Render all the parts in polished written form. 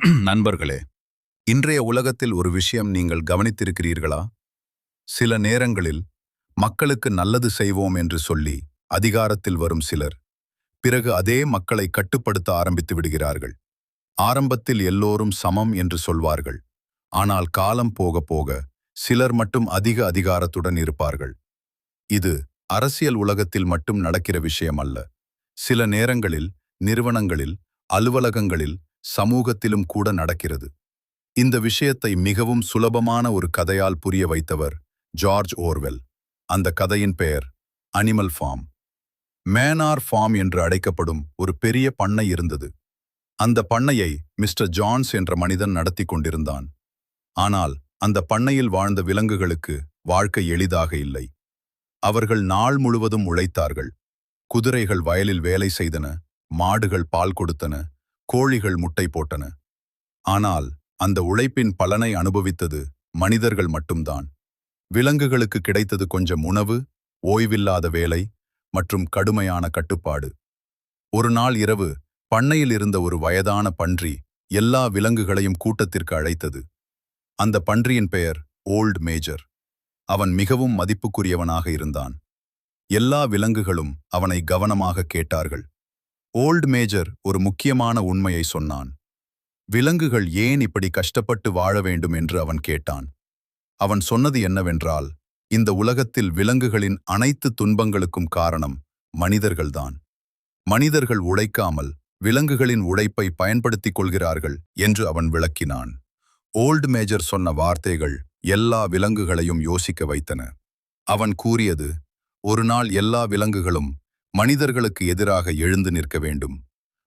நண்பர்களே, இன்றைய உலகத்தில் ஒரு விஷயம் நீங்கள் கவனித்திருக்கிறீர்களா? சில நேரங்களில் மக்களுக்கு நல்லது செய்வோம் என்று சொல்லி அதிகாரத்தில் வரும் சிலர் பிறகு அதே மக்களை கட்டுப்படுத்த ஆரம்பித்து விடுகிறார்கள். ஆரம்பத்தில் எல்லோரும் சமம் என்று சொல்வார்கள். ஆனால் காலம் போக போக சிலர் மட்டும் அதிக அதிகாரத்துடன் இருப்பார்கள். இது அரசியல் உலகத்தில் மட்டும் நடக்கிற விஷயம் அல்ல. சில நேரங்களில் நிறுவனங்களில், அலுவலகங்களில், சமூகத்திலும் கூட நடக்கிறது. இந்த விஷயத்தை மிகவும் சுலபமான ஒரு கதையால் புரிய வைத்தவர் ஜார்ஜ் ஓர்வெல். அந்த கதையின் பெயர் அனிமல் ஃபார்ம். மேனார் ஃபார்ம் என்று அழைக்கப்படும் ஒரு பெரிய பண்ணை இருந்தது. அந்த பண்ணையை மிஸ்டர் ஜான்ஸ் என்ற மனிதன் நடத்தி கொண்டிருந்தான். ஆனால் அந்த பண்ணையில் வாழ்ந்த விலங்குகளுக்கு வாழ்க்கை எளிதாக இல்லை. அவர்கள் நாள் முழுவதும் உழைத்தார்கள். குதிரைகள் வயலில் வேலை செய்தன, மாடுகள் பால் கொடுத்தன, கோழிகள் முட்டை போட்டன. ஆனால் அந்த உழைப்பின் பலனை அனுபவித்தது மனிதர்கள் மட்டும்தான். விலங்குகளுக்கு கிடைத்தது கொஞ்சம் உணவு, ஓய்வில்லாத வேலை மற்றும் கடுமையான கட்டுப்பாடு. ஒரு நாள் இரவு பண்ணையில் இருந்த ஒரு வயதான பன்றி எல்லா விலங்குகளையும் கூட்டத்திற்கு அழைத்தது. அந்த பன்றியின் பெயர் ஓல்ட் மேஜர். அவன் மிகவும் மதிப்புக்குரியவனாக இருந்தான். எல்லா விலங்குகளும் அவனை கவனமாக கேட்டார்கள். ஓல்ட் மேஜர் ஒரு முக்கியமான உண்மையை சொன்னான். விலங்குகள் ஏன் இப்படி கஷ்டப்பட்டு வாழ வேண்டும் என்று அவன் கேட்டான். அவன் சொன்னது என்னவென்றால், இந்த உலகத்தில் விலங்குகளின் அனைத்து துன்பங்களுக்கும் காரணம் மனிதர்கள்தான். மனிதர்கள் உழைக்காமல் விலங்குகளின் உழைப்பை பயன்படுத்திக் கொள்கிறார்கள் என்று அவன் விளக்கினான். ஓல்ட் மேஜர் சொன்ன வார்த்தைகள் எல்லா விலங்குகளையும் யோசிக்க வைத்தன. அவன் கூறியது, ஒரு நாள் எல்லா விலங்குகளும் மனிதர்களுக்கு எதிராக எழுந்து நிற்க வேண்டும்.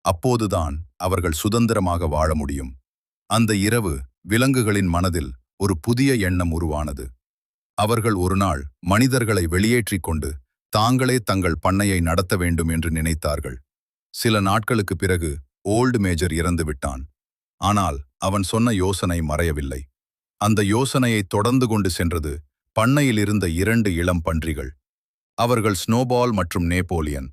அப்போதுதான் அவர்கள் சுதந்திரமாக வாழ முடியும். அந்த இரவு விலங்குகளின் மனதில் ஒரு புதிய எண்ணம் உருவானது. அவர்கள் ஒரு நாள் மனிதர்களை வெளியேற்றிக் கொண்டு தாங்களே தங்கள் பண்ணையை நடத்த வேண்டும் என்று நினைத்தார்கள். சில நாட்களுக்கு பிறகு ஓல்ட் மேஜர் இறந்து விட்டான். ஆனால் அவன் சொன்ன யோசனை மறையவில்லை. அந்த யோசனையை தொடர்ந்து கொண்டு சென்றது பண்ணையில் இருந்த 2 இளம் பன்றிகள். அவர்கள் ஸ்னோபால் மற்றும் நேப்போலியன்.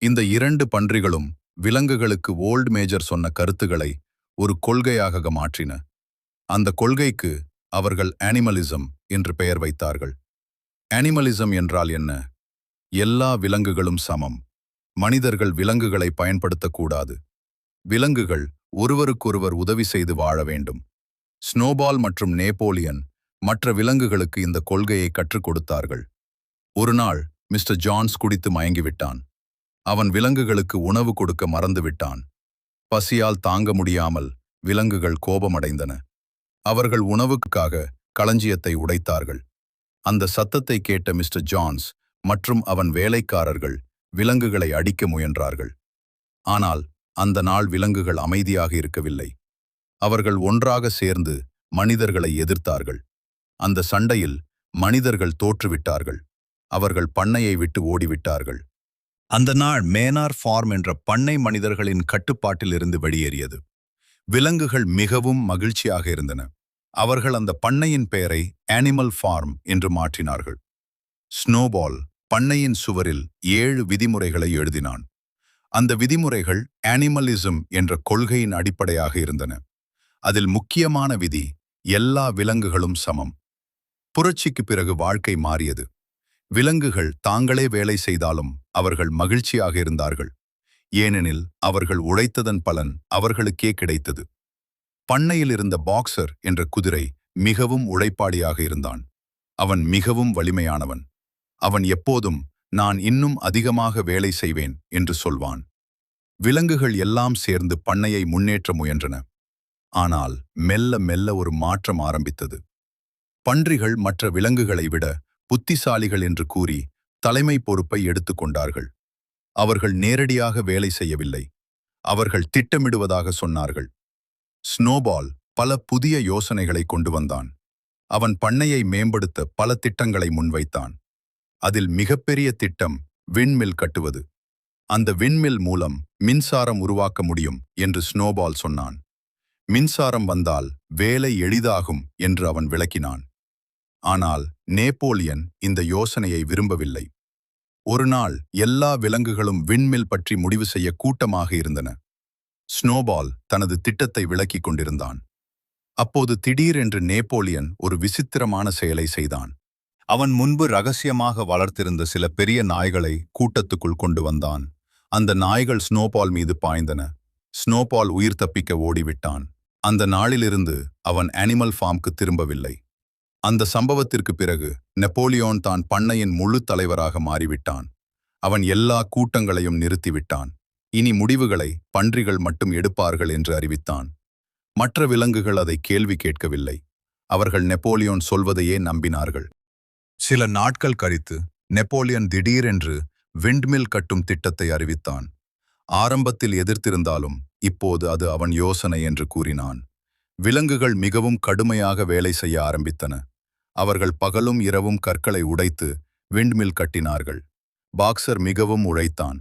இந்த 2 பன்றிகளும் விலங்குகளுக்கு ஓல்ட் மேஜர் சொன்ன கருத்துக்களை ஒரு கொள்கையாக மாற்றின. அந்த கொள்கைக்கு அவர்கள் அனிமலிசம் என்று பெயர் வைத்தார்கள். அனிமலிசம் என்றால் என்ன? எல்லா விலங்குகளும் சமம். மனிதர்கள் விலங்குகளை பயன்படுத்தக்கூடாது. விலங்குகள் ஒருவருக்கொருவர் உதவி செய்து வாழ வேண்டும். ஸ்னோபால் மற்றும் நேப்போலியன் மற்ற விலங்குகளுக்கு இந்த கொள்கையை கற்றுக் கொடுத்தார்கள். ஒரு நாள் மிஸ்டர் ஜான்ஸ் குடித்து மயங்கிவிட்டான். அவன் விலங்குகளுக்கு உணவு கொடுக்க மறந்துவிட்டான். பசியால் தாங்க முடியாமல் விலங்குகள் கோபமடைந்தன. அவர்கள் உணவுக்காக களஞ்சியத்தை உடைத்தார்கள். அந்த சத்தத்தை கேட்ட மிஸ்டர் ஜான்ஸ் மற்றும் அவன் வேலைக்காரர்கள் விலங்குகளை அடிக்க முயன்றார்கள். ஆனால் அந்த நாள் விலங்குகள் அமைதியாக இருக்கவில்லை. அவர்கள் ஒன்றாக சேர்ந்து மனிதர்களை எதிர்த்தார்கள். அந்த சண்டையில் மனிதர்கள் தோற்றுவிட்டார்கள். அவர்கள் பண்ணையை விட்டு ஓடிவிட்டார்கள். அந்த நாள் மேனார் ஃபார்ம் என்ற பண்ணை மனிதர்களின் கட்டுப்பாட்டில் இருந்து வெளியேறியது. விலங்குகள் மிகவும் மகிழ்ச்சியாக இருந்தன. அவர்கள் அந்த பண்ணையின் பெயரை அனிமல் ஃபார்ம் என்று மாற்றினார்கள். ஸ்னோபால் பண்ணையின் சுவரில் 7 விதிமுறைகளை எழுதினான். அந்த விதிமுறைகள் அனிமலிசம் என்ற கொள்கையின் அடிப்படையாக இருந்தன. அதில் முக்கியமான விதி, எல்லா விலங்குகளும் சமம். புரட்சிக்கு பிறகு வாழ்க்கை மாறியது. விலங்குகள் தாங்களே வேலை செய்தாலும் அவர்கள் மகிழ்ச்சியாக இருந்தார்கள். ஏனெனில் அவர்கள் உழைத்ததன் பலன் அவர்களுக்கே கிடைத்தது. பண்ணையில் இருந்த பாக்ஸர் என்ற குதிரை மிகவும் உழைப்பாளியாக இருந்தான். அவன் மிகவும் வலிமையானவன். அவன் எப்போதும் நான் இன்னும் அதிகமாக வேலை செய்வேன் என்று சொல்வான். விலங்குகள் எல்லாம் சேர்ந்து பண்ணையை முன்னேற்ற முயன்றன. ஆனால் மெல்ல மெல்ல ஒரு மாற்றம் ஆரம்பித்தது. பன்றிகள் மற்ற விலங்குகளை விட புத்திசாலிகள் என்று கூறி தலைமை பொறுப்பை எடுத்துக்கொண்டார்கள். அவர்கள் நேரடியாக வேலை செய்யவில்லை. அவர்கள் திட்டமிடுவதாக சொன்னார்கள். ஸ்னோபால் பல புதிய யோசனைகளை கொண்டு வந்தான். அவன் பண்ணையை மேம்படுத்த பல திட்டங்களை முன்வைத்தான். அதில் மிகப்பெரிய திட்டம் விண்மில் கட்டுவது. அந்த விண்மில் மூலம் மின்சாரம் உருவாக்க முடியும் என்று ஸ்னோபால் சொன்னான். மின்சாரம் வந்தால் வேலை எளிதாகும் என்று அவன் விளக்கினான். ஆனால் நேப்போலியன் இந்த யோசனையை விரும்பவில்லை. ஒரு நாள் எல்லா விலங்குகளும் விண்மில் பற்றி முடிவு செய்ய கூட்டமாக இருந்தன. ஸ்னோபால் தனது திட்டத்தை விளக்கிக் கொண்டிருந்தான். அப்போது திடீரென்று நேப்போலியன் ஒரு விசித்திரமான செயலை செய்தான். அவன் முன்பு ரகசியமாக வளர்த்திருந்த சில பெரிய நாய்களை கூட்டத்துக்குள் கொண்டு வந்தான். அந்த நாய்கள் ஸ்னோபால் மீது பாய்ந்தன. ஸ்னோபால் உயிர் தப்பிக்க ஓடிவிட்டான். அந்த நாளிலிருந்து அவன் அனிமல் ஃபார்ம்க்கு திரும்பவில்லை. அந்த சம்பவத்திற்கு பிறகு நெப்போலியோன் தான் பண்ணையின் முழு தலைவராக மாறிவிட்டான். அவன் எல்லா கூட்டங்களையும் நிறுத்திவிட்டான். இனி முடிவுகளை பன்றிகள் மட்டும் எடுப்பார்கள் என்று அறிவித்தான். மற்ற விலங்குகள் அதை கேள்வி கேட்கவில்லை. அவர்கள் நெப்போலியோன் சொல்வதையே நம்பினார்கள். சில நாட்கள் கழித்து நெப்போலியன் திடீரென்று விண்ட்மில் கட்டும் திட்டத்தை அறிவித்தான். ஆரம்பத்தில் எதிர்த்திருந்தாலும் இப்போது அது அவன் யோசனை என்று கூறினான். விலங்குகள் மிகவும் கடுமையாக வேலை செய்ய ஆரம்பித்தன. அவர்கள் பகலும் இரவும் கற்களை உடைத்து விண்ட்மில் கட்டினார்கள். பாக்ஸர் மிகவும் உழைத்தான்.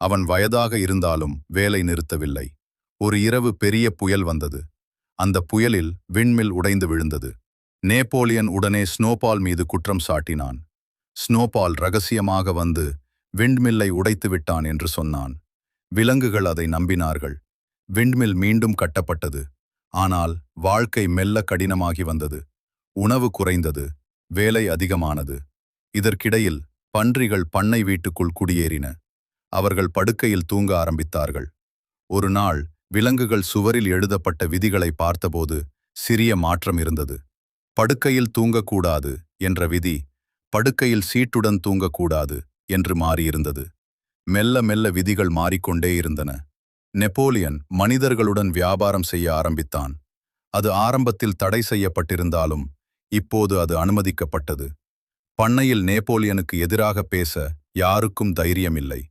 அவன் வயதாக இருந்தாலும் வேலை நிறுத்தவில்லை. ஒரு இரவு பெரிய புயல் வந்தது. அந்த புயலில் விண்மில் உடைந்து விழுந்தது. நேப்போலியன் உடனே ஸ்னோபால் மீது குற்றம் சாட்டினான். ஸ்னோபால் ரகசியமாக வந்து விண்ட்மில்லை உடைத்து விட்டான் என்று சொன்னான். விலங்குகள் அதை நம்பினார்கள். விண்ட்மில் மீண்டும் கட்டப்பட்டது. ஆனால் வாழ்க்கை மெல்ல கடினமாகி வந்தது. உணவு குறைந்தது. வேலை அதிகமானது. இதற்கிடையில் பன்றிகள் பண்ணை வீட்டுக்குள் குடியேறின. அவர்கள் படுக்கையில் தூங்க ஆரம்பித்தார்கள். ஒரு நாள் விலங்குகள் சுவரில் எழுதப்பட்ட விதிகளை பார்த்தபோது சிறிய மாற்றம் இருந்தது. படுக்கையில் தூங்கக்கூடாது என்ற விதி படுக்கையில் சீட்டுடன் தூங்கக்கூடாது என்று மாறியிருந்தது. மெல்ல மெல்ல விதிகள் மாறிக்கொண்டே இருந்தன. நெப்போலியன் மனிதர்களுடன் வியாபாரம் செய்ய ஆரம்பித்தான். அது ஆரம்பத்தில் தடை செய்யப்பட்டிருந்தாலும் இப்போது அது அனுமதிக்கப்பட்டது. பண்ணையில் நேப்போலியனுக்கு எதிராக பேச யாருக்கும் தைரியமில்லை.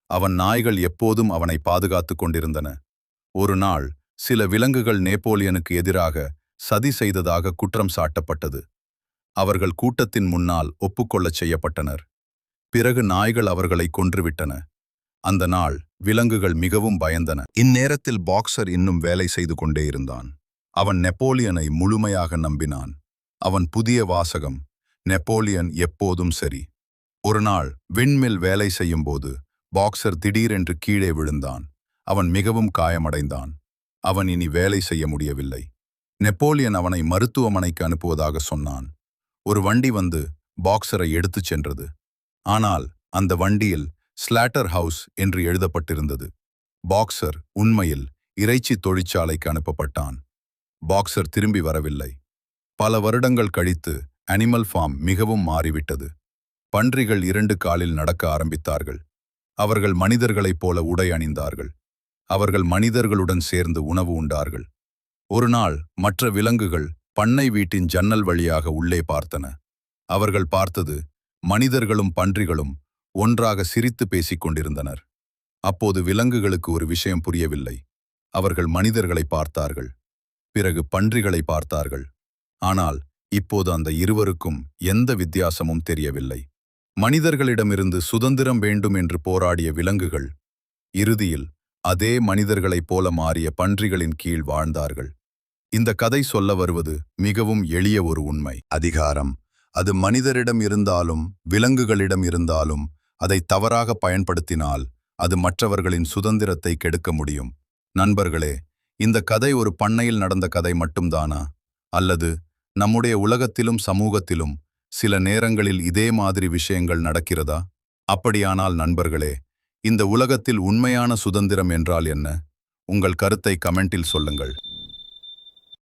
அவன் நாய்கள் எப்போதும் அவனை பாதுகாத்துக் கொண்டிருந்தன. ஒரு நாள் சில விலங்குகள் நேப்போலியனுக்கு எதிராக சதி செய்ததாக குற்றம் சாட்டப்பட்டது. அவர்கள் கூட்டத்தின் முன்னால் ஒப்புக்கொள்ளச் செய்யப்பட்டனர். பிறகு நாய்கள் அவர்களை கொன்றுவிட்டன. அந்த நாள் விலங்குகள் மிகவும் பயந்தன. இந்நேரத்தில் பாக்ஸர் இன்னும் வேலை செய்து கொண்டே இருந்தான். அவன் நெப்போலியனை முழுமையாக நம்பினான். அவன் புதிய வாசகம், நெப்போலியன் எப்போதும் சரி. ஒரு நாள் விண்மில் வேலை செய்யும்போது பாக்ஸர் திடீரென்று கீழே விழுந்தான். அவன் மிகவும் காயமடைந்தான். அவன் இனி வேலை செய்ய முடியவில்லை. நெப்போலியன் அவனை மருத்துவமனைக்கு அனுப்புவதாக சொன்னான். ஒரு வண்டி வந்து பாக்ஸரை எடுத்துச் சென்றது. ஆனால் அந்த வண்டியில் ஸ்லாட்டர் ஹவுஸ் என்று எழுதப்பட்டிருந்தது. பாக்ஸர் உண்மையில் இறைச்சி தொழிற்சாலைக்கு அனுப்பப்பட்டான். பாக்ஸர் திரும்பி வரவில்லை. பல வருடங்கள் கழித்து அனிமல் ஃபார்ம் மிகவும் மாறிவிட்டது. பன்றிகள் 2 காலில் நடக்க ஆரம்பித்தார்கள். அவர்கள் மனிதர்களைப் போல உடை அணிந்தார்கள். அவர்கள் மனிதர்களுடன் சேர்ந்து உணவு உண்டார்கள். ஒரு நாள் மற்ற விலங்குகள் பண்ணை வீட்டின் ஜன்னல் வழியாக உள்ளே பார்த்தன. அவர்கள் பார்த்தது மனிதர்களும் பன்றிகளும் ஒன்றாக சிரித்து பேசிக் கொண்டிருந்தனர். அப்போது விலங்குகளுக்கு ஒரு விஷயம் புரியவில்லை. அவர்கள் மனிதர்களை பார்த்தார்கள். பிறகு பன்றிகளை பார்த்தார்கள். ஆனால் இப்போது அந்த இருவருக்கும் எந்த வித்தியாசமும் தெரியவில்லை. மனிதர்களிடமிருந்து சுதந்திரம் வேண்டும் என்று போராடிய விலங்குகள் இறுதியில் அதே மனிதர்களைப் போல மாறிய பன்றிகளின் கீழ் வாழ்ந்தார்கள். இந்த கதை சொல்ல வருவது மிகவும் எளிய ஒரு உண்மை. அதிகாரம், அது மனிதரிடம் இருந்தாலும் விலங்குகளிடம் இருந்தாலும் அதை தவறாக பயன்படுத்தினால் அது மற்றவர்களின் சுதந்திரத்தை கெடுக்க முடியும். நண்பர்களே, இந்த கதை ஒரு பண்ணையில் நடந்த கதை மட்டும்தானா? அல்லது நம்முடைய உலகத்திலும் சமூகத்திலும் சில நேரங்களில் இதே மாதிரி விஷயங்கள் நடக்கிறதா? அப்படியானால் நண்பர்களே, இந்த உலகத்தில் உண்மையான சுதந்திரம் என்றால் என்ன? உங்கள் கருத்தை கமெண்டில் சொல்லுங்கள்.